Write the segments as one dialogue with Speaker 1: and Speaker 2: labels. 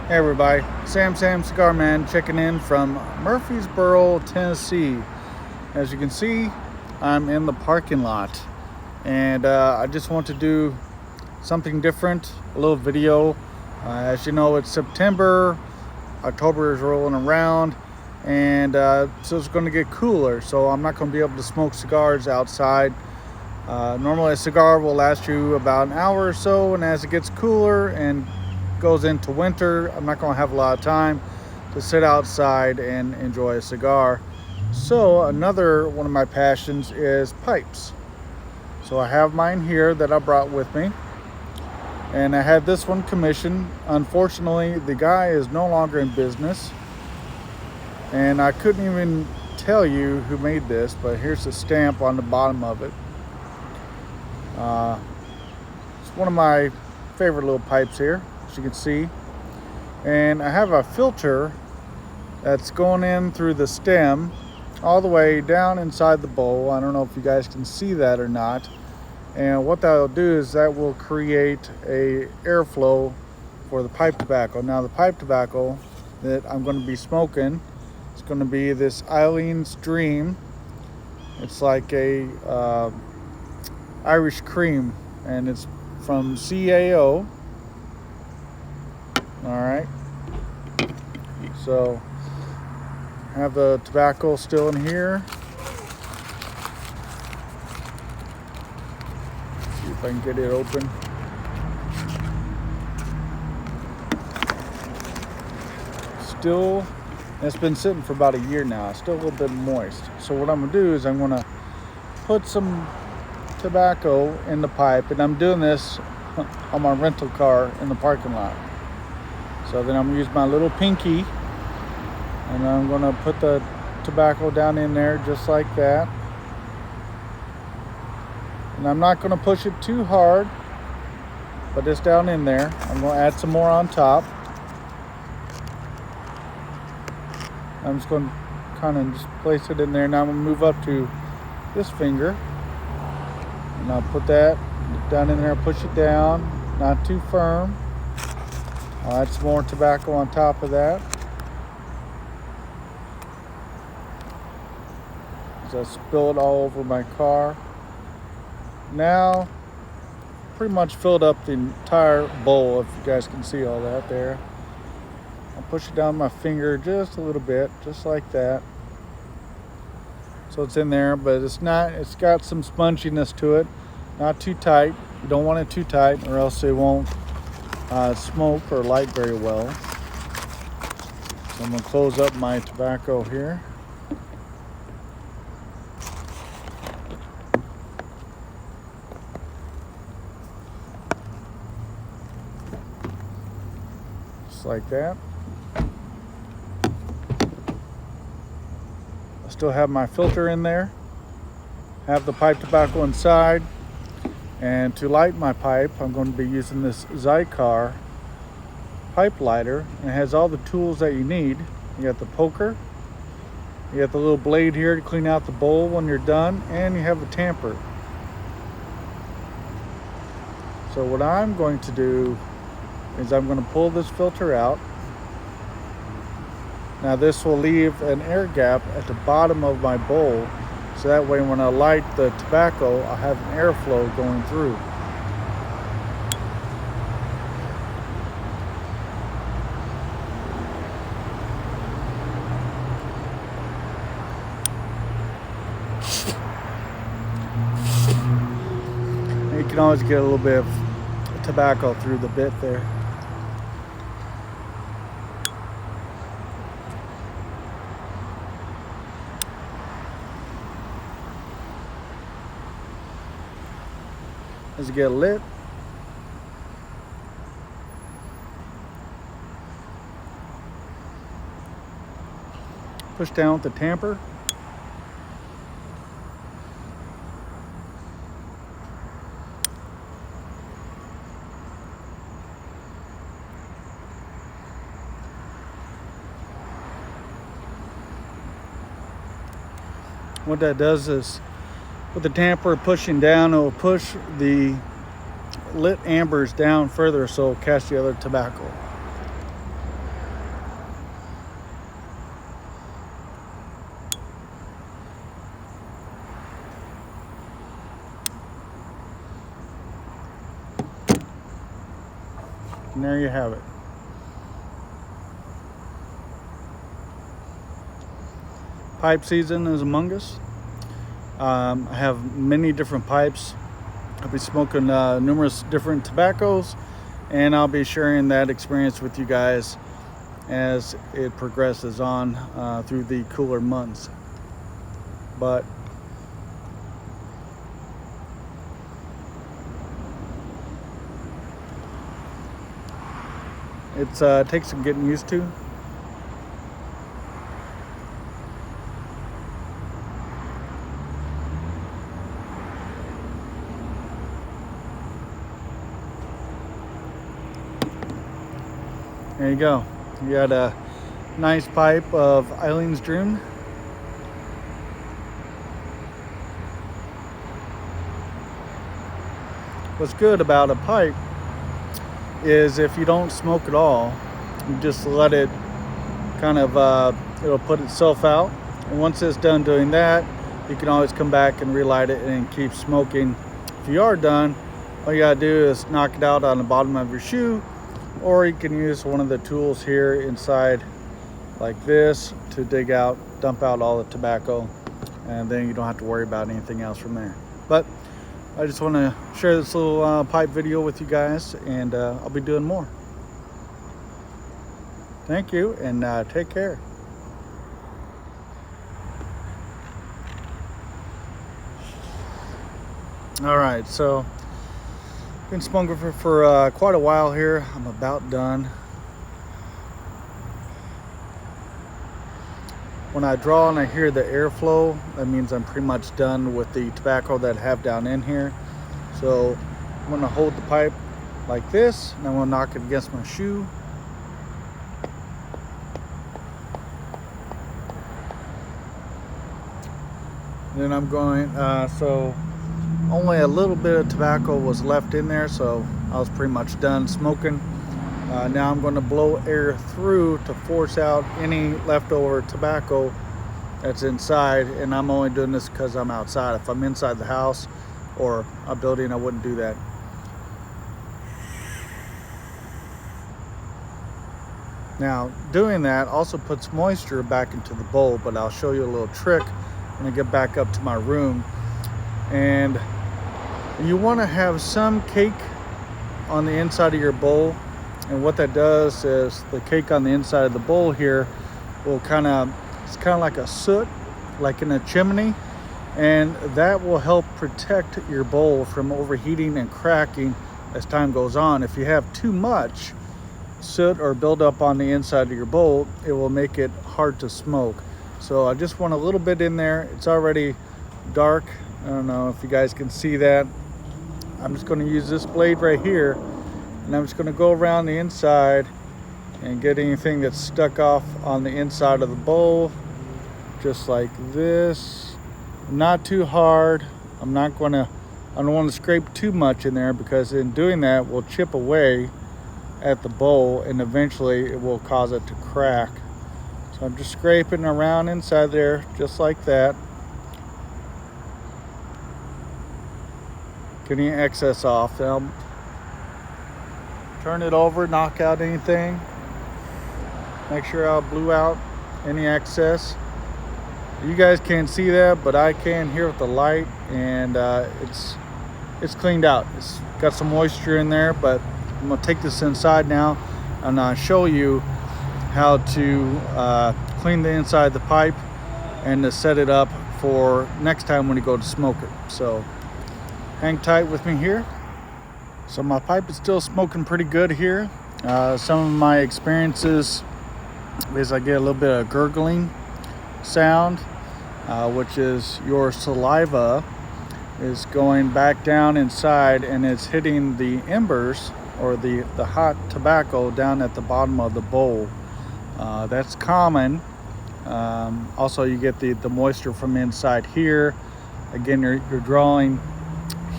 Speaker 1: Hey everybody, Sam Cigar Man checking in from Murfreesboro, Tennessee. As you can see, I'm in the parking lot, and I just want to do something different, a little video. As you know, it's September, October is rolling around, and so it's going to get cooler, so I'm not going to be able to smoke cigars outside. Normally a cigar will last you about an hour or so, and as it gets cooler and goes into winter, I'm not going to have a lot of time to sit outside and enjoy a cigar. So another one of my passions is pipes. So I have mine here that I brought with me, and I had this one commissioned. Unfortunately, the guy is no longer in business, and I couldn't even tell you who made this, but here's the stamp on the bottom of it. It's one of my favorite little pipes here, as you can see, and I have a filter that's going in through the stem all the way down inside the bowl. I don't know if you guys can see that or not, and what that will do is that will create a airflow for the pipe tobacco. Now the pipe tobacco that I'm going to be smoking is going to be this Eileen's Dream. It's like a Irish cream, and it's from CAO. Alright, so I have the tobacco still in here. See if I can get it open. Still, it's been sitting for about a year now. It's still a little bit moist. So what I'm going to do is I'm going to put some tobacco in the pipe, and I'm doing this on my rental car in the parking lot. So then I'm going to use my little pinky, and I'm going to put the tobacco down in there just like that. And I'm not going to push it too hard, but it's down in there. I'm going to add some more on top. I'm just going to kind of just place it in there. Now I'm going to move up to this finger, and I'll put that down in there, push it down, not too firm. I'll add some more tobacco on top of that. So I spill it all over my car. Now, pretty much filled up the entire bowl, if you guys can see all that there. I'll push it down my finger just a little bit, just like that. So it's in there, but it's got some sponginess to it. Not too tight. You don't want it too tight, or else it won't smoke or light very well. So I'm going to close up my tobacco here. Just like that. I still have my filter in there. Have the pipe tobacco inside. And to light my pipe, I'm going to be using this Xikar pipe lighter. And it has all the tools that you need. You got the poker, you got the little blade here to clean out the bowl when you're done, and you have a tamper. So what I'm going to do is I'm going to pull this filter out. Now this will leave an air gap at the bottom of my bowl, so that way when I light the tobacco, I'll have an airflow going through. And you can always get a little bit of tobacco through the bit there. As it get lit, push down with the tamper. What that does is, with the tamper pushing down, it will push the lit ambers down further so it'll catch the other tobacco. And there you have it. Pipe season is among us. I have many different pipes. I'll be smoking numerous different tobaccos, and I'll be sharing that experience with you guys as it progresses on through the cooler months. But it takes some getting used to. There you go. You got a nice pipe of Eileen's Dream. What's good about a pipe is if you don't smoke at all, you just let it kind of, it'll put itself out. And once it's done doing that, you can always come back and relight it and keep smoking. If you are done, all you gotta do is knock it out on the bottom of your shoe, or you can use one of the tools here inside like this to dump out all the tobacco, and then you don't have to worry about anything else from there. But I just want to share this little pipe video with you guys, and I'll be doing more. Thank you, and take care. All right, so been smoking for quite a while here. I'm about done. When I draw and I hear the airflow, that means I'm pretty much done with the tobacco that I have down in here. So I'm gonna hold the pipe like this, and I'm gonna knock it against my shoe. Then I'm going, so only a little bit of tobacco was left in there, so I was pretty much done smoking. Now I'm going to blow air through to force out any leftover tobacco that's inside, and I'm only doing this because I'm outside. If I'm inside the house or a building, I wouldn't do that. Now doing that also puts moisture back into the bowl, but I'll show you a little trick when I get back up to my room. And you want to have some cake on the inside of your bowl, and what that does is the cake on the inside of the bowl here will it's kind of like a soot, like in a chimney, and that will help protect your bowl from overheating and cracking as time goes on. If you have too much soot or buildup on the inside of your bowl, it will make it hard to smoke. So I just want a little bit in there. It's already dark. I don't know if you guys can see that. I'm just going to use this blade right here, and I'm just going to go around the inside and get anything that's stuck off on the inside of the bowl, just like this. Not too hard. I don't want to scrape too much in there, because in doing that will chip away at the bowl, and eventually it will cause it to crack. So I'm just scraping around inside there, just like that. Getting excess off. Now turn it over, knock out anything. Make sure I blew out any excess. You guys can't see that, but I can here with the light, and it's cleaned out. It's got some moisture in there, but I'm gonna take this inside now and I'll show you how to clean the inside of the pipe and to set it up for next time when you go to smoke it. So hang tight with me here. So my pipe is still smoking pretty good here. Some of my experiences is I get a little bit of gurgling sound, which is your saliva is going back down inside and it's hitting the embers or the hot tobacco down at the bottom of the bowl. That's common. Also you get the moisture from inside here. Again, you're drawing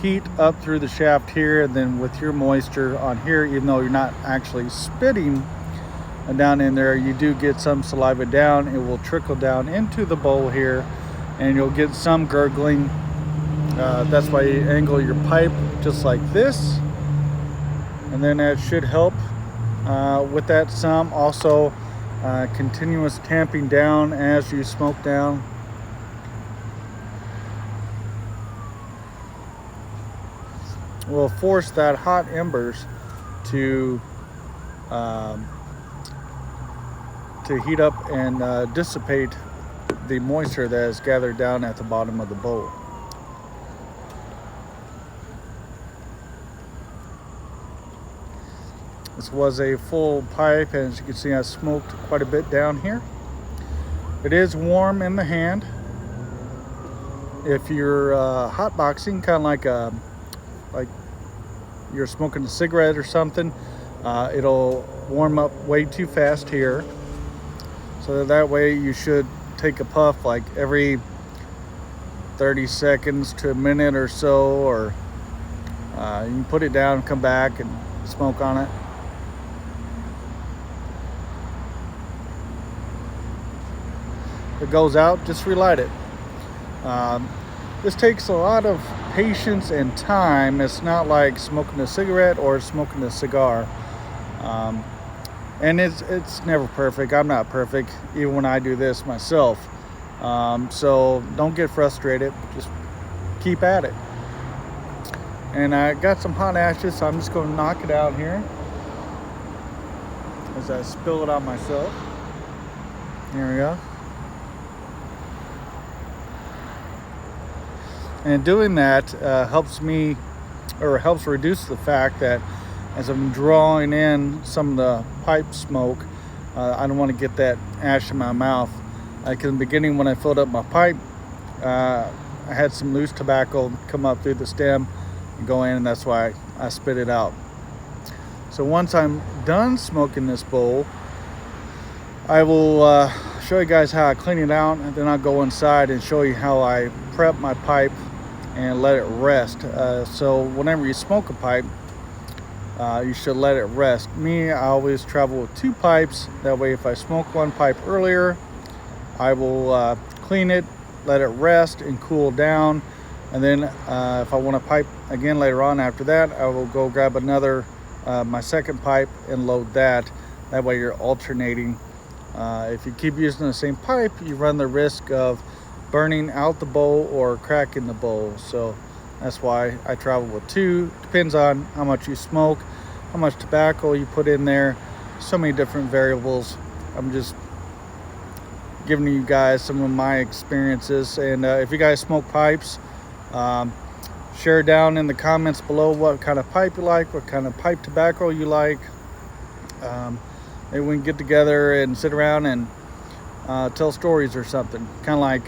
Speaker 1: heat up through the shaft here, and then with your moisture on here, even though you're not actually spitting down in there, you do get some saliva down. It will trickle down into the bowl here, and you'll get some gurgling. That's why you angle your pipe just like this, and then that should help with that some also continuous tamping down as you smoke down. Will force that hot embers to heat up and dissipate the moisture that is gathered down at the bottom of the bowl. This was a full pipe, and as you can see, I smoked quite a bit down here. It is warm in the hand. If you're hotboxing, kind of like you're smoking a cigarette or something, it'll warm up way too fast here. So that way you should take a puff like every 30 seconds to a minute or so, or you can put it down, come back and smoke on it. If it goes out, just relight it. This takes a lot of patience and time. It's not like smoking a cigarette or smoking a cigar. And it's never perfect. I'm not perfect, even when I do this myself. So don't get frustrated. Just keep at it. And I got some hot ashes, so I'm just going to knock it out here as I spill it on myself. Here we go. And doing that helps me, or helps reduce the fact that as I'm drawing in some of the pipe smoke, I don't want to get that ash in my mouth. Like in the beginning when I filled up my pipe, I had some loose tobacco come up through the stem and go in, and that's why I spit it out. So once I'm done smoking this bowl, I will show you guys how I clean it out, and then I'll go inside and show you how I prep my pipe and let it rest. So whenever you smoke a pipe, you should let it rest. Me, I always travel with 2 pipes. That way if I smoke one pipe earlier, I will clean it, let it rest and cool down. And then if I want to pipe again later on after that, I will go grab another, my second pipe, and load that. That way you're alternating. If you keep using the same pipe, you run the risk of burning out the bowl or cracking the bowl. So that's why I travel with 2. Depends on how much you smoke, how much tobacco you put in there, so many different variables. I'm just giving you guys some of my experiences. And if you guys smoke pipes, share down in the comments below what kind of pipe you like, what kind of pipe tobacco you like. Maybe we can get together and sit around and tell stories or something, kind of like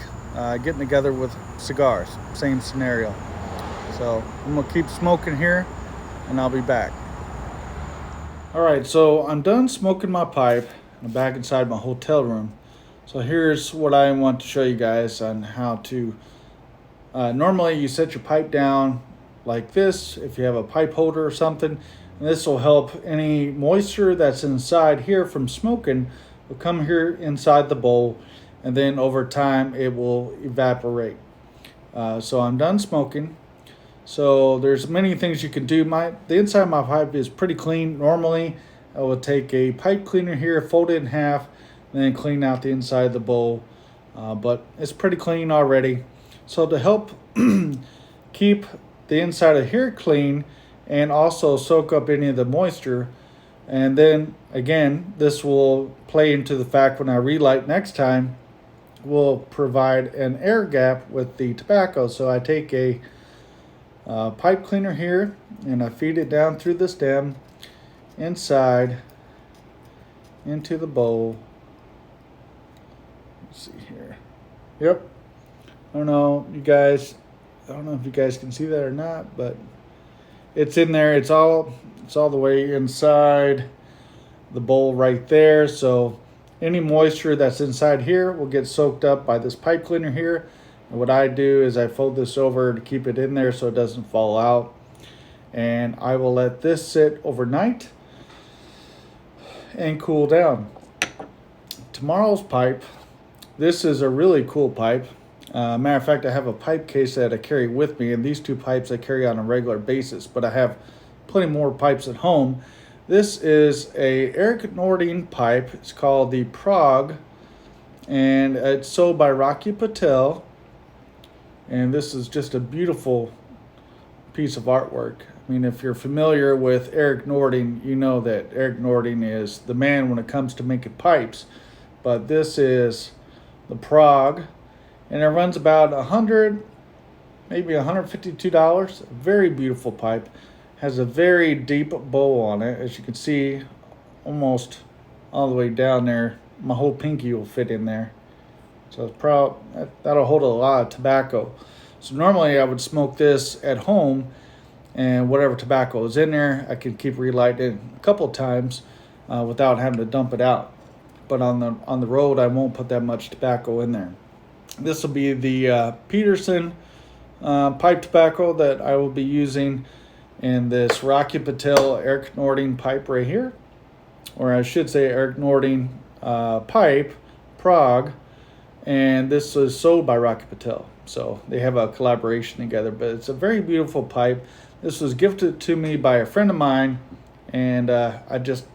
Speaker 1: getting together with cigars, same scenario. So I'm gonna keep smoking here and I'll be back. All right, so I'm done smoking my pipe. I'm back inside my hotel room. So here's what I want to show you guys on how to, normally you set your pipe down like this if you have a pipe holder or something, and this will help any moisture that's inside here from smoking will come here inside the bowl, and then over time it will evaporate. So I'm done smoking. So there's many things you can do. The inside of my pipe is pretty clean. Normally I will take a pipe cleaner here, fold it in half, and then clean out the inside of the bowl. But it's pretty clean already. So to help keep the inside of here clean and also soak up any of the moisture, and then again, this will play into the fact when I relight next time, will provide an air gap with the tobacco. So I take a pipe cleaner here and I feed it down through the stem inside into the bowl. Let's see here. Yep. I don't know if you guys can see that or not, but it's in there. It's all the way inside the bowl right there. So any moisture that's inside here will get soaked up by this pipe cleaner here. And what I do is I fold this over to keep it in there so it doesn't fall out. And I will let this sit overnight and cool down. Tomorrow's pipe, this is a really cool pipe. Matter of fact, I have a pipe case that I carry with me, and these 2 pipes I carry on a regular basis, but I have plenty more pipes at home. This is a Eric Nording pipe. It's called the Prague, and it's sold by Rocky Patel. And this is just a beautiful piece of artwork. I mean, if you're familiar with Eric Nording, you know that Eric Nording is the man when it comes to making pipes. But this is the Prague, and it runs about $100, maybe $152. A very beautiful pipe. Has a very deep bowl on it, as you can see, almost all the way down there. My whole pinky will fit in there. So it's that'll hold a lot of tobacco. So normally I would smoke this at home, and whatever tobacco is in there, I can keep relighting it a couple of times without having to dump it out. But on the road, I won't put that much tobacco in there. This will be the Peterson pipe tobacco that I will be using in this Rocky Patel Eric Nording pipe right here, or I should say Eric Nording pipe, Prague, and this is sold by Rocky Patel. So they have a collaboration together, but it's a very beautiful pipe. This was gifted to me by a friend of mine, and I just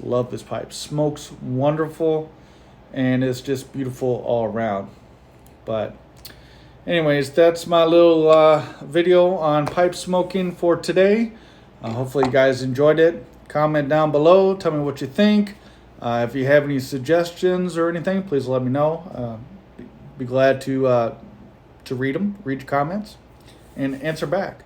Speaker 1: love this pipe. Smokes wonderful, and it's just beautiful all around. But anyways, that's my little video on pipe smoking for today. Hopefully you guys enjoyed it. Comment down below. Tell me what you think. If you have any suggestions or anything, please let me know. Be glad to read them, read your comments, and answer back.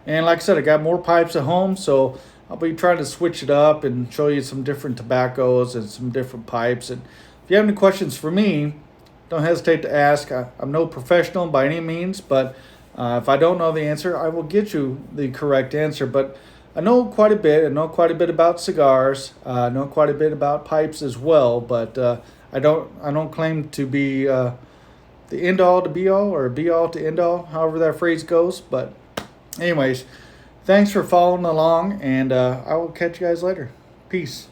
Speaker 1: And like I said, I got more pipes at home, so I'll be trying to switch it up and show you some different tobaccos and some different pipes. And if you have any questions for me, don't hesitate to ask. I'm no professional by any means, but if I don't know the answer, I will get you the correct answer. But I know quite a bit. I know quite a bit about cigars. I know quite a bit about pipes as well. But I don't claim to be the end all to be all, or be all to end all, however that phrase goes. But anyways, thanks for following along, and I will catch you guys later. Peace.